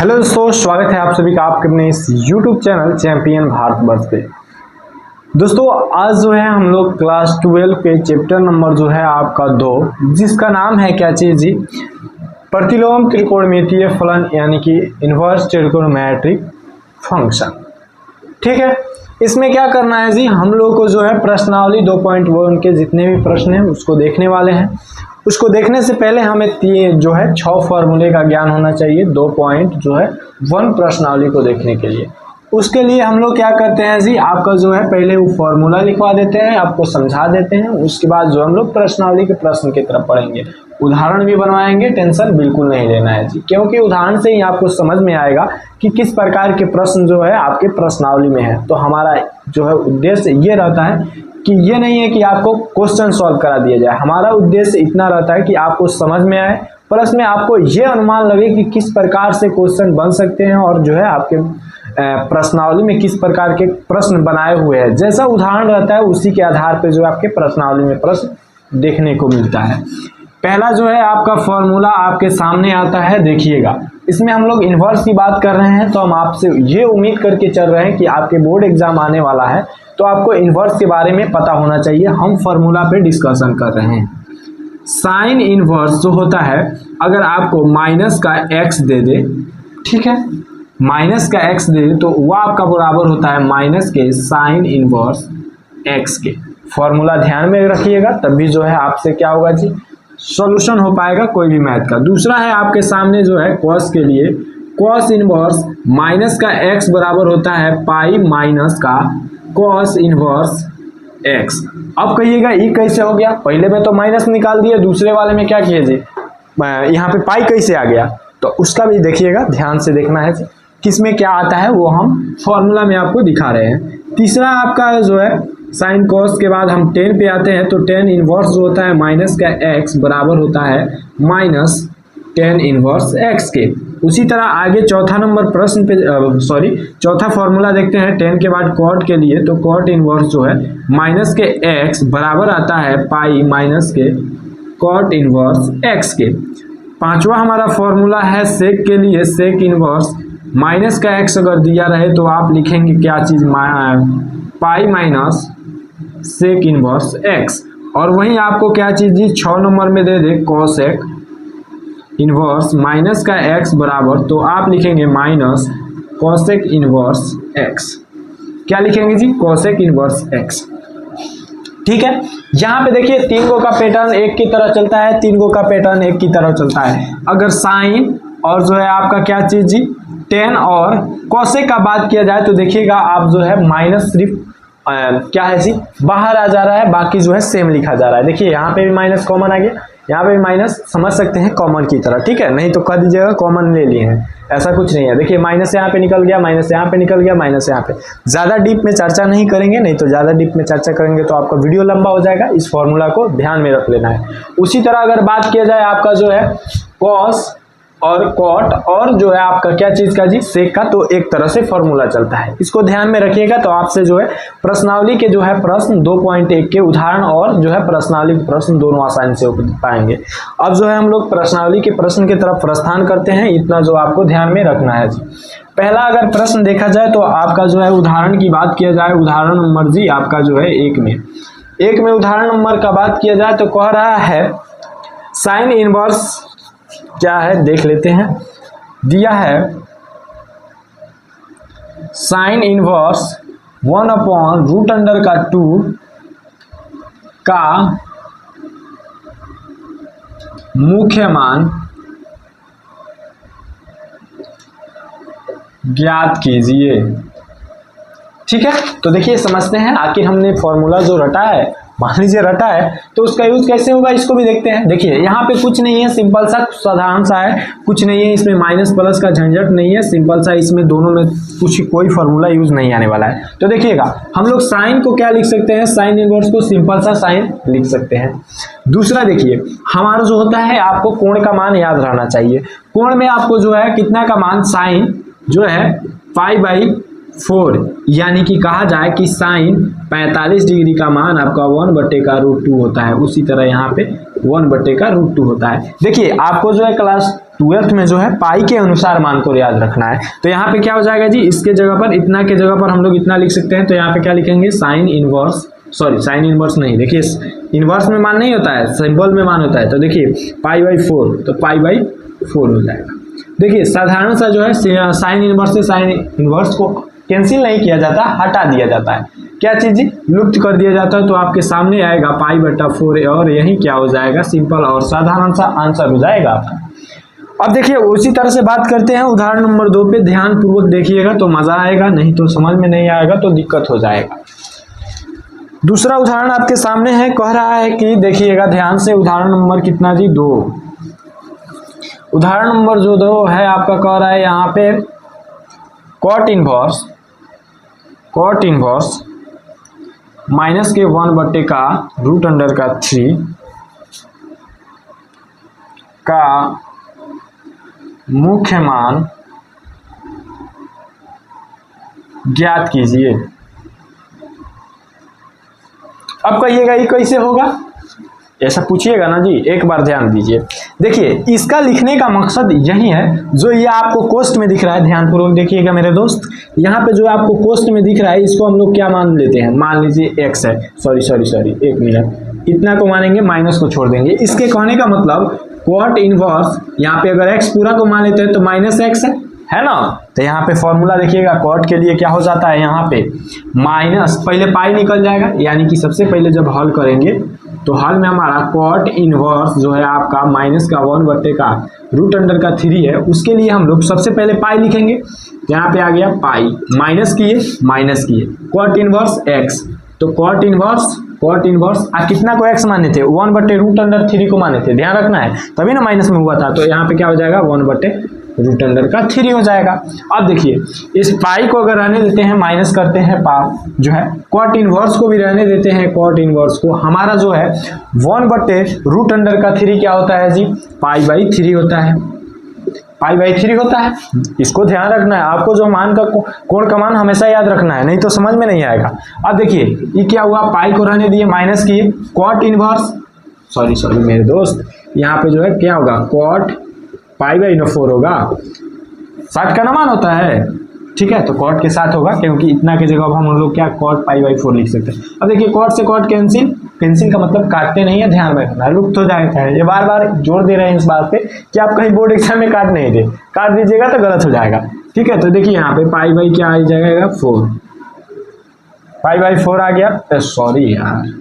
Hello दोस्तों, स्वागत है आप सभी का आपके अपने इस यूट्यूब चैनल चैंपियन भारतवर्ष पे। दोस्तों आज जो है हम लोग क्लास 12 के चैप्टर नंबर जो है आपका 2, जिसका नाम है क्या चीज़ जी, प्रतिलोम त्रिकोणमितीय फलन यानी कि इन्वर्स ट्रिगोनोमेट्रिक फंक्शन। ठीक है, इसमें क्या करना है जी, हम लोग को जो है प्रश्नावली 2.1 के जितने भी प्रश्न हैं उसको देखने वाले हैं। उसको देखने से पहले हमें जो है 6 फार्मूले का ज्ञान होना चाहिए 2.1 प्रश्नावली को देखने के लिए। उसके लिए हम लोग क्या करते हैं जी, आपका जो है पहले वो फार्मूला लिखवा देते हैं, आपको समझा देते हैं। उसके बाद जो हम लोग प्रश्नावली के प्रश्न की तरफ पढ़ेंगे, उदाहरण भी बनवाएंगे। टेंशन बिल्कुल नहीं लेना है जी, क्योंकि उदाहरण से ही आपको समझ में आएगा कि किस प्रकार के प्रश्न जो है आपके प्रश्नावली में है। तो हमारा जो है उद्देश्य ये रहता है कि ये नहीं है कि आपको क्वेश्चन सॉल्व करा दिया जाए, हमारा उद्देश्य इतना रहता है कि आपको समझ में आए, प्लस में आपको ये अनुमान लगे कि किस प्रकार से क्वेश्चन बन सकते हैं और जो है आपके प्रश्नावली में किस प्रकार के प्रश्न बनाए हुए हैं। जैसा उदाहरण रहता है उसी के आधार पर जो आपके प्रश्नावली में प्रश्न देखने को मिलता है। पहला जो है आपका फॉर्मूला आपके सामने आता है, देखिएगा। इसमें हम लोग इन्वर्स की बात कर रहे हैं, तो हम आपसे ये उम्मीद करके चल रहे हैं कि आपके बोर्ड एग्जाम आने वाला है तो आपको इन्वर्स के बारे में पता होना चाहिए। हम फॉर्मूला पे डिस्कशन कर रहे हैं। साइन इन्वर्स जो होता है, अगर आपको माइनस का एक्स दे दे, ठीक है, माइनस का एक्स दे दे, तो वह आपका बराबर होता है माइनस के साइन इन्वर्स एक्स के। फॉर्मूला ध्यान में रखिएगा, तभी जो है आपसे क्या होगा जी, सॉल्यूशन हो पाएगा कोई भी मैथ का। दूसरा है आपके सामने जो है कॉस के लिए, कॉस इन्वर्स माइनस का एक्स बराबर होता है पाई माइनस का कॉस इन्वर्स एक्स। अब कहिएगा ये कैसे हो गया, पहले में तो माइनस निकाल दिया, दूसरे वाले में क्या किए जी, यहाँ पे पाई कैसे आ गया, तो उसका भी देखिएगा, ध्यान से देखना है किस में क्या आता है, वो हम फॉर्मूला में आपको दिखा रहे हैं। तीसरा आपका जो है साइन कॉस के बाद हम टेन पे आते हैं, तो टेन इन्वर्स जो होता है माइनस का एक्स बराबर होता है माइनस टेन इन्वर्स एक्स के। उसी तरह आगे चौथा नंबर प्रश्न पे चौथा फॉर्मूला देखते हैं टेन के बाद कॉट के लिए, तो कॉट इन्वर्स जो है माइनस के एक्स बराबर आता है पाई माइनस के कॉट इन्वर्स एक्स के। पांचवा हमारा फॉर्मूला है सेक के लिए, सेक इन्वर्स माइनस का एक्स अगर दिया रहे तो आप लिखेंगे क्या चीज, pi minus sec inverse x. और वहीं आपको क्या चीज जी 6 नंबर में दे दे कॉसेक इन्वर्स माइनस का एक्स बराबर, तो आप लिखेंगे माइनस कॉसेक इन्वर्स एक्स। क्या लिखेंगे जी, कॉसेक इन्वर्स एक्स। ठीक है, यहाँ पे देखिए 3 गो का पैटर्न एक की तरह चलता है, 3 गो का पैटर्न एक की तरह चलता है। अगर साइन और जो है आपका क्या चीज जी टेन और कॉसेक का बात किया जाए तो देखिएगा आप जो है माइनस सिर्फ क्या है जी बाहर आ जा रहा है, बाकी जो है सेम लिखा जा रहा है। देखिए यहाँ पे भी माइनस कॉमन आ गया, यहाँ पे भी माइनस समझ सकते हैं कॉमन की तरह, ठीक है, नहीं तो कह दीजिएगा कॉमन ले लिए हैं, ऐसा कुछ नहीं है। देखिए माइनस यहाँ पे निकल गया, माइनस यहाँ पे निकल गया, माइनस यहाँ पे। ज़्यादा डीप में चर्चा नहीं करेंगे, नहीं तो ज़्यादा डीप में चर्चा करेंगे तो आपका वीडियो लंबा हो जाएगा। इस फॉर्मूला को ध्यान में रख लेना है। उसी तरह अगर बात किया जाए आपका जो है कॉस और कॉट और जो है आपका क्या चीज का जी सेक का, तो एक तरह से फॉर्मूला चलता है। इसको ध्यान में रखिएगा, तो आपसे जो है प्रश्नावली के जो है प्रश्न 2.1 के उदाहरण और जो है प्रश्नावली के प्रश्न दोनों आसानी से पाएंगे। अब जो है हम लोग प्रश्नावली के प्रश्न की तरफ प्रस्थान करते हैं, इतना जो आपको ध्यान में रखना है जी। पहला अगर प्रश्न देखा जाए तो आपका जो है उदाहरण की बात किया जाए, उदाहरण नंबर जी आपका जो है एक में उदाहरण नंबर का बात किया जाए तो कह रहा है साइन इनवर्स क्या है देख लेते हैं। दिया है साइन इनवर्स 1/√2 का मुख्य मान ज्ञात कीजिए। ठीक है, तो देखिए समझते हैं आखिर हमने फॉर्मूला जो रटा है, मान लीजिए रटा है, तो उसका यूज कैसे होगा इसको भी देखते हैं। देखिए यहाँ पे कुछ नहीं है, सिंपल सा साधारण सा है, कुछ नहीं है इसमें, माइनस प्लस का झंझट नहीं है, सिंपल सा, इसमें दोनों में कोई फॉर्मूला यूज नहीं आने वाला है। तो देखिएगा हम लोग साइन को क्या लिख सकते हैं, साइन इनवर्स को सिंपल सा साइन लिख सकते हैं। दूसरा देखिए हमारा जो होता है आपको कोण का मान याद रहना चाहिए। कोण में आपको जो है कितना का मान, साइन जो है π/4, यानी कि कहा जाए कि साइन 45 डिग्री का मान आपका 1/√2 होता है। उसी तरह यहाँ पे 1/√2 होता है। देखिए आपको जो है क्लास ट्वेल्थ में जो है पाई के अनुसार मान को याद रखना है। तो यहाँ पे क्या हो जाएगा जी, इसके जगह पर इतना के जगह पर हम लोग इतना लिख सकते हैं। तो यहाँ पे क्या लिखेंगे, sine inverse, sorry sine inverse नहीं, देखिए इनवर्स में मान नहीं होता है, सिंबल में मान होता है। तो देखिए पाई बाई 4, तो पाई बाई 4 हो जाएगा। देखिए साधारण सा जो है साइन इनवर्स से साइन इनवर्स को कैंसिल नहीं किया जाता, हटा दिया जाता है। क्या चीज जी, लुप्त कर दिया जाता है। तो आपके सामने आएगा पाई बटा 4 और यही क्या हो जाएगा, सिंपल और साधारण सा आंसर हो जाएगा आपका। अब देखिए उसी तरह से बात करते हैं उदाहरण नंबर 2 पे, ध्यान पूर्वक देखिएगा तो मजा आएगा, नहीं तो समझ में नहीं आएगा तो दिक्कत हो जाएगा। दूसरा उदाहरण आपके सामने है, कह रहा है कि देखिएगा ध्यान से, उदाहरण नंबर कितना जी, 2। उदाहरण नंबर जो 2 है आपका कह रहा है यहाँ पे कॉट इनवर्स माइनस के 1 बट्टे का रूट अंडर का 3 का मुख्य मान ज्ञात कीजिए। अब कहिएगा ये कैसे होगा, ऐसा पूछिएगा ना जी, एक बार ध्यान दीजिए। देखिए इसका लिखने का मकसद यही है, जो ये आपको कोष्ठ में दिख रहा है, ध्यानपूर्वक देखिएगा मेरे दोस्त। यहाँ पे जो आपको कोष्ठ में दिख रहा है इसको हम लोग क्या मान लेते हैं, मान लीजिए x है, सॉरी 1 मिनट, इतना को मानेंगे, माइनस को छोड़ देंगे। इसके कहने का मतलब कॉट इनवर्स, यहाँ पे अगर x पूरा को मान लेते हैं तो माइनस x है ना। तो यहाँ पे फॉर्मूला देखिएगा, कॉट के लिए क्या हो जाता है, यहाँ पे माइनस, पहले पाई निकल जाएगा, यानी कि सबसे पहले जब हल करेंगे तो हल में हमारा कॉट इनवर्स जो है आपका माइनस का 1 बट्टे का रूट अंडर का 3 है, उसके लिए हम लोग सबसे पहले पाई लिखेंगे। यहाँ पे आ गया पाई, माइनस किए कॉट इनवर्स x, तो कॉट इनवर्स आप कितना को x माने थे, 1 बट्टे रूट अंडर 3 को माने थे, ध्यान रखना है, तभी ना माइनस में हुआ था। तो यहाँ पे क्या हो जाएगा, 1 बट्टे रूट अंडर का 3 हो जाएगा। अब देखिए इस पाई को अगर रहने देते हैं, माइनस करते हैं जो है कॉट इनवर्स को भी रहने देते हैं, कॉट इनवर्स को, हमारा जो है 1 बट्टे रूट अंडर का 3 क्या होता है जी, पाई बाई 3 होता है, पाई बाई 3 होता है। इसको ध्यान रखना है, आपको जो मान का कोण का मान हमेशा याद रखना है, नहीं तो समझ में नहीं आएगा। अब देखिए ये क्या हुआ, पाई को रहने दिए, माइनस किए, कॉट इनवर्स, सॉरी मेरे दोस्त, यहाँ पे जो है क्या होगा, कॉट पाई बाई 4 होगा, 60 का ना मान होता है, ठीक है, तो कॉट के साथ होगा, क्योंकि इतना के जगह हम लोग क्या कॉट पाई बाई 4 लिख सकते हैं। अब देखिए कॉट से कॉट कैंसिल का मतलब काटते नहीं है, ध्यान रखना, लुप्त हो जाता है। ये बार बार जोर दे रहे हैं इस बात पे कि आप कहीं बोर्ड एग्जाम में काट नहीं दे, काट दीजिएगा तो गलत हो जाएगा, ठीक है। तो देखिए यहाँ पे पाई बाई क्या आ जाएगा, 4, पाई बाई 4 आ गया, सॉरी यार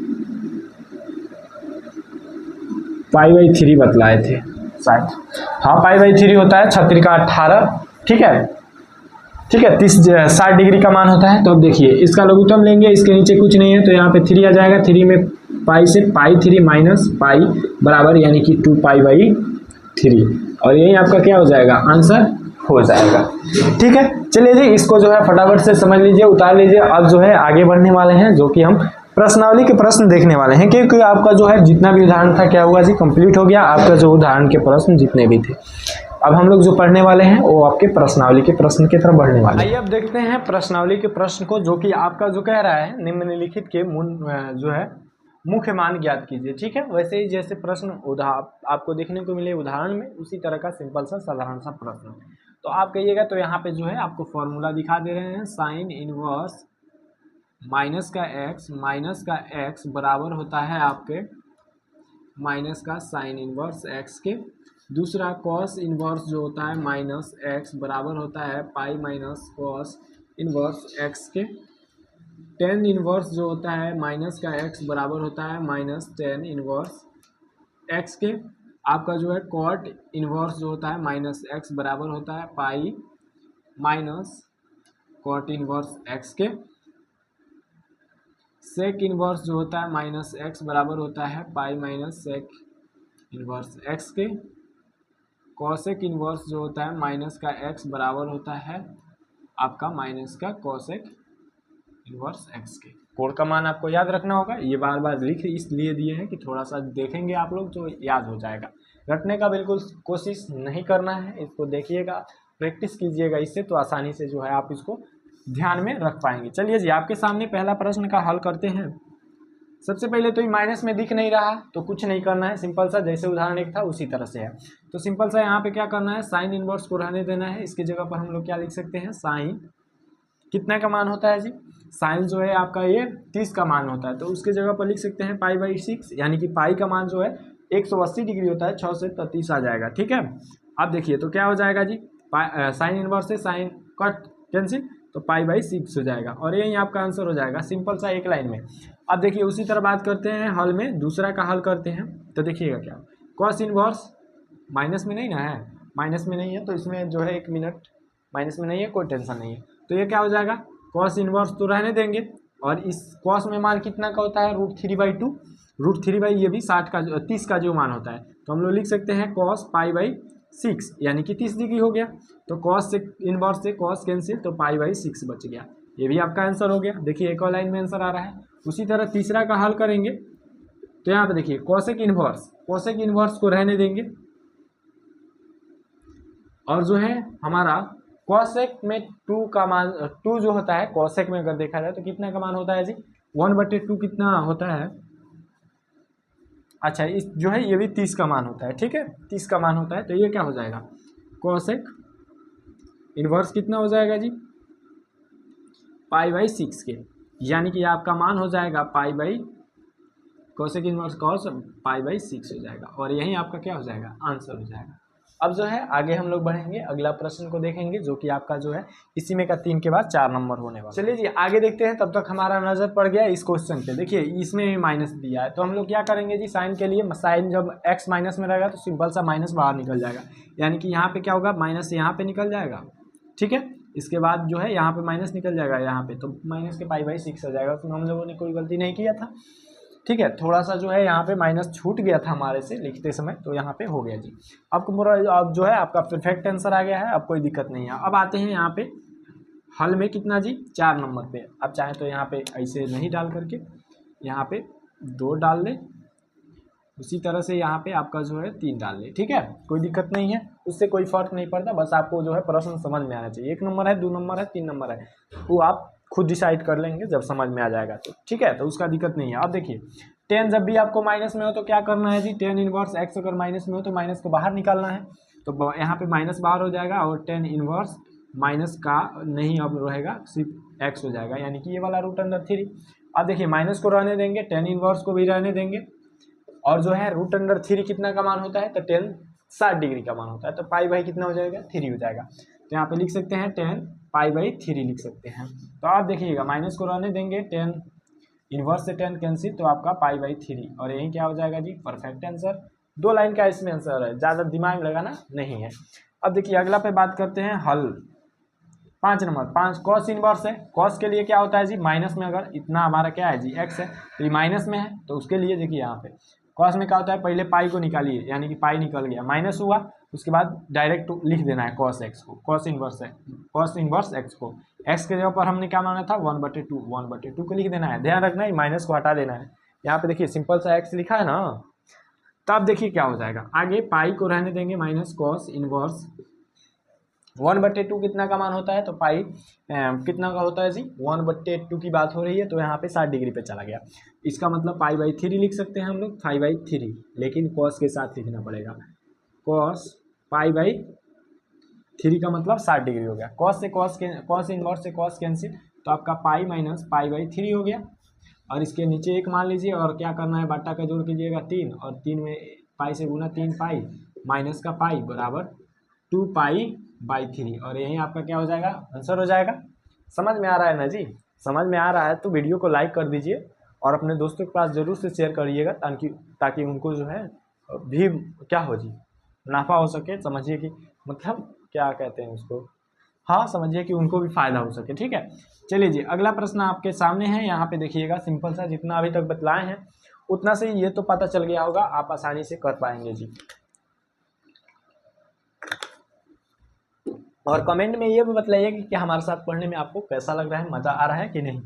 पाई बाई 3 बतलाए थे शायद, हाँ पाई बाई 3 होता है, 36 का 18, ठीक है 60 डिग्री का मान होता है। तो अब देखिए इसका लघुत्तम लेंगे, इसके नीचे कुछ नहीं है, तो यहाँ पे 3 आ जाएगा, 3 में पाई से पाई 3 माइनस पाई बराबर यानी कि 2 पाई बाई 3, और यही आपका क्या हो जाएगा, आंसर हो जाएगा, ठीक है। चलिए जी इसको जो है फटाफट से समझ लीजिए, उतार लीजिए। अब जो है आगे बढ़ने वाले हैं, जो कि हम प्रश्नावली के प्रश्न देखने वाले हैं, क्योंकि आपका जो है जितना भी उदाहरण था क्या हुआ जी, कंप्लीट हो गया आपका जो उदाहरण के प्रश्न जितने भी थे। अब हम लोग जो पढ़ने वाले हैं वो आपके प्रश्नावली के प्रश्न की तरफ बढ़ने वाले हैं। आइए अब देखते हैं प्रश्नावली के प्रश्न को, जो कि आपका जो कह रहा है निम्नलिखित के जो है मुख्य मान ज्ञात कीजिए, ठीक है। वैसे ही जैसे प्रश्न आपको देखने को मिले उदाहरण में, उसी तरह का सिंपल सा साधारण सा प्रश्न। तो आप कहिएगा, तो यहाँ पे जो है आपको फॉर्मूला दिखा दे रहे हैं, साइन इनवर्स माइनस का एक्स बराबर होता है आपके माइनस का साइन इनवर्स एक्स के। दूसरा कॉस इनवर्स जो होता है माइनस एक्स बराबर होता है pi minus cos inverse x के। टेन इनवर्स जो होता है माइनस का एक्स बराबर होता है माइनस टेन इनवर्स एक्स के। आपका जो है कॉट इनवर्स जो होता है माइनस एक्स बराबर होता है pi minus cot inverse x के। सेक इनवर्स जो होता है माइनस एक्स बराबर होता है pi minus sec inverse x के। कॉसेक इनवर्स जो होता है माइनस का एक्स बराबर होता है आपका माइनस का कॉसेक इनवर्स एक्स के। कोड का मान आपको याद रखना होगा, ये बार बार लिख इसलिए दिए हैं कि थोड़ा सा देखेंगे आप लोग तो याद हो जाएगा। रटने का बिल्कुल कोशिश नहीं करना है, इसको देखिएगा, प्रैक्टिस कीजिएगा, इससे तो आसानी से जो है आप इसको ध्यान में रख पाएंगे। चलिए जी आपके सामने पहला प्रश्न का हल करते हैं। सबसे पहले तो ये माइनस में दिख नहीं रहा तो कुछ नहीं करना है, सिंपल सा जैसे उदाहरण एक था उसी तरह से है। तो सिंपल सा यहाँ पे क्या करना है, साइन इनवर्स को रहने देना है। इसकी जगह पर हम लोग क्या लिख सकते हैं, साइन कितना का मान होता है जी, साइन जो है आपका ये 30 का मान होता है, तो उसके जगह पर लिख सकते हैं π/6, यानी कि पाई का मान जो है 180 डिग्री होता है, 6 से 30 आ जाएगा। ठीक है, अब देखिए तो क्या हो जाएगा जी, साइन इनवर्स से साइन कट कैंसिल, तो π/6 हो जाएगा और यही आपका आंसर हो जाएगा, सिंपल सा एक लाइन में। अब देखिए उसी तरह बात करते हैं हल में, दूसरा का हल करते हैं। तो देखिएगा क्या, कॉस इनवर्स माइनस में नहीं ना है, माइनस में नहीं है तो इसमें जो है 1 मिनट माइनस में नहीं है, कोई टेंशन नहीं है। तो ये क्या हो जाएगा, कॉस इनवर्स तो रहने देंगे और इस कॉस में मान कितना का होता है, √3/2, √3 ये भी 30 का जो मान होता है, तो हम लोग लिख सकते हैं कॉस π/6 यानी कि 30 डिग्री हो गया। तो कॉस से इनवर्स से कॉस कैंसिल, तो π/6 बच गया, ये भी आपका आंसर हो गया। देखिए एक और लाइन में आंसर आ रहा है। उसी तरह तीसरा का हल करेंगे तो यहाँ पे देखिए कोसेक इनवर्स को रहने देंगे और जो है हमारा कोसेक में 2 का मान 2 जो होता है कोसेक में अगर देखा जाए तो कितना का मान होता है जी, 1/2 कितना होता है, अच्छा इस जो है ये भी 30 का मान होता है। ठीक है, 30 का मान होता है, तो ये क्या हो जाएगा, कोसेक इनवर्स कितना हो जाएगा जी, π/6 के, यानी कि आपका मान हो जाएगा कोसेक इनवर्स कॉस π/6 हो जाएगा और यही आपका क्या हो जाएगा, आंसर हो जाएगा। अब जो है आगे हम लोग बढ़ेंगे, अगला प्रश्न को देखेंगे जो कि आपका जो है इसी में का 3 के बाद 4 नंबर होने वाला। चलिए जी आगे देखते हैं, तब तक हमारा नजर पड़ गया इस क्वेश्चन पे। देखिए इसमें भी माइनस दिया है, तो हम लोग क्या करेंगे जी, साइन के लिए साइन जब x माइनस में रहेगा तो सिंपल सा माइनस बाहर निकल जाएगा, यानी कि यहाँ पे क्या होगा, माइनस यहाँ पे निकल जाएगा। ठीक है, इसके बाद जो है यहाँ पे माइनस निकल जाएगा यहाँ पे, तो माइनस के π/6 हो जाएगा। उसमें हम लोगों ने कोई गलती नहीं किया था। ठीक है, थोड़ा सा जो है यहाँ पे माइनस छूट गया था हमारे से लिखते समय, तो यहाँ पे हो गया जी। आपको पूरा अब जो है आपका परफेक्ट आंसर आ गया है, अब कोई दिक्कत नहीं है। अब आते हैं यहाँ पे हल में कितना जी, 4 नंबर पे। अब चाहे तो यहाँ पे ऐसे नहीं डाल करके यहाँ पे 2 डाल ले, उसी तरह से यहाँ पे आपका जो है 3 डाल ले। ठीक है, कोई दिक्कत नहीं है, उससे कोई फर्क नहीं पड़ता, बस आपको जो है प्रश्न समझ में आना चाहिए। 1 नंबर है, 2 नंबर है, 3 नंबर है, वो आप खुद डिसाइड कर लेंगे जब समझ में आ जाएगा तो। ठीक है, तो उसका दिक्कत नहीं है। अब देखिए 10 जब भी आपको माइनस में हो तो क्या करना है जी, 10 इनवर्स x अगर माइनस में हो तो माइनस को बाहर निकालना है, तो यहाँ पे माइनस बाहर हो जाएगा और 10 इनवर्स माइनस का नहीं अब रहेगा, सिर्फ x हो जाएगा, यानी कि ये वाला √3। अब देखिए माइनस को रहने देंगे, 10 इनवर्स को भी रहने देंगे और जो है √3 कितना का मान होता है, तो 10 60 डिग्री का मान होता है, तो पाई कितना हो जाएगा, 3 हो जाएगा। तो यहाँ पे लिख सकते हैं 10 π/3 लिख सकते हैं। तो आप देखिएगा माइनस को रहने देंगे, 10 इनवर्स से 10 कैंसिल, तो आपका π/3 और यही क्या हो जाएगा जी, परफेक्ट आंसर। 2 लाइन का इसमें आंसर है, ज़्यादा दिमाग लगाना नहीं है। अब देखिए अगला पे बात करते हैं हल। 5 नंबर 5 कॉस इनवर्स है। कॉस के लिए क्या होता है जी, माइनस में अगर इतना हमारा क्या है जी x है, तो ये माइनस में है, तो उसके लिए देखिए यहाँ पे कॉस में क्या होता है, पहले पाई को निकालिए, यानी कि पाई निकल गया, माइनस हुआ, उसके बाद डायरेक्ट लिख देना है कॉस x को, कॉस इनवर्स है, कॉस इनवर्स x को, x के जगह पर हमने क्या माना था 1/2 को लिख देना है। ध्यान रखना है माइनस को हटा देना है। यहाँ पे देखिए सिंपल सा x लिखा है ना, तब देखिए क्या हो जाएगा, आगे पाई को रहने देंगे माइनस कॉस इनवर्स 1/2 कितना का मान होता है, तो पाई कितना का होता है जी, 1/2 की बात हो रही है, तो यहाँ पे 60 डिग्री पे चला गया। इसका मतलब π/3 लिख सकते हैं हम लोग, 5/3, लेकिन कॉस के साथ लिखना पड़ेगा, कॉस π/3 का मतलब 60 डिग्री हो गया। कॉस से कॉस इनवर्स से कॉस कैंसिल, तो आपका पाई माइनस π/3 हो गया और इसके नीचे 1 मान लीजिए और क्या करना है, बाटा का जोड़ कीजिएगा 3 और 3 में पाई से गुना 3 पाई माइनस का पाई बराबर 2π/3 और यही आपका क्या हो जाएगा, आंसर हो जाएगा। समझ में आ रहा है ना जी, समझ में आ रहा है तो वीडियो को लाइक कर दीजिए और अपने दोस्तों के पास ज़रूर से शेयर करिएगा, ताकि उनको जो है भी क्या हो जी, मुनाफा हो सके, समझिए कि मतलब क्या कहते हैं उसको, हाँ समझिए कि उनको भी फ़ायदा हो सके। ठीक है, चलिए जी अगला प्रश्न आपके सामने है, यहाँ पे देखिएगा सिंपल सा, जितना अभी तक बतलाए हैं उतना से ये तो पता चल गया होगा, आप आसानी से कर पाएंगे जी। और कमेंट में ये भी बताइए कि हमारे साथ पढ़ने में आपको कैसा लग रहा है, मज़ा आ रहा है कि नहीं।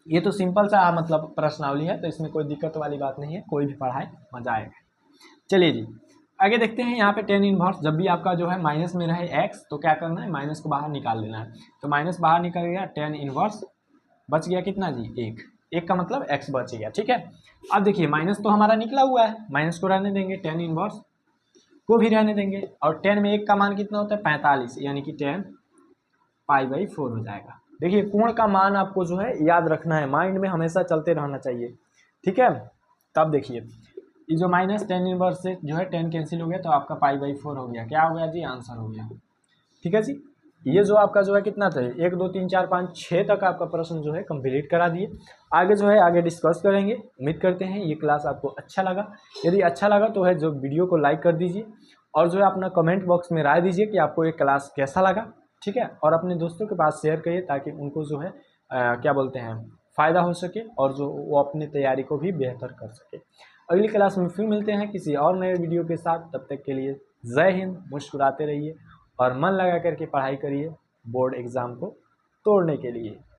ये तो सिंपल सा मतलब प्रश्नावली है, तो इसमें कोई दिक्कत वाली बात नहीं है, कोई भी पढ़ाए मज़ा आएगा। चलिए जी आगे देखते हैं, यहाँ पे 10 इनवर्स जब भी आपका जो है माइनस में रहे x, तो क्या करना है, माइनस को बाहर निकाल लेना है। तो माइनस बाहर निकल गया, 10 इनवर्स बच गया कितना जी, 1। 1 का मतलब x बच गया, ठीक है। अब देखिए माइनस तो हमारा निकला हुआ है, माइनस को रहने देंगे, टेन इनवर्स को भी रहने देंगे, और 10 में 1 का मान कितना होता है 45, यानी कि 10 π/4 हो जाएगा। देखिए कोण का मान आपको जो है याद रखना है, माइंड में हमेशा चलते रहना चाहिए, ठीक है। तब देखिए ये जो माइनस 10 इनवर्स से जो है 10 कैंसिल हो गया, तो आपका π/4 हो गया, क्या हो गया जी, आंसर हो गया, ठीक है जी। ये जो आपका जो है कितना था, 1 2 3 4 5 6 तक आपका प्रश्न जो है कंप्लीट करा दिए। आगे जो है आगे डिस्कस करेंगे। उम्मीद करते हैं ये क्लास आपको अच्छा लगा। यदि अच्छा लगा तो है जो वीडियो को लाइक कर दीजिए, और जो है अपना कमेंट बॉक्स में राय दीजिए कि आपको ये क्लास कैसा लगा, ठीक है। और अपने दोस्तों के पास शेयर करिए ताकि उनको जो है क्या बोलते हैं फ़ायदा हो सके, और जो वो अपनी तैयारी को भी बेहतर कर सके। अगली क्लास में फिर मिलते हैं किसी और नए वीडियो के साथ। तब तक के लिए जय हिंद, मुस्कुराते रहिए और मन लगा करके पढ़ाई करिए बोर्ड एग्ज़ाम को तोड़ने के लिए।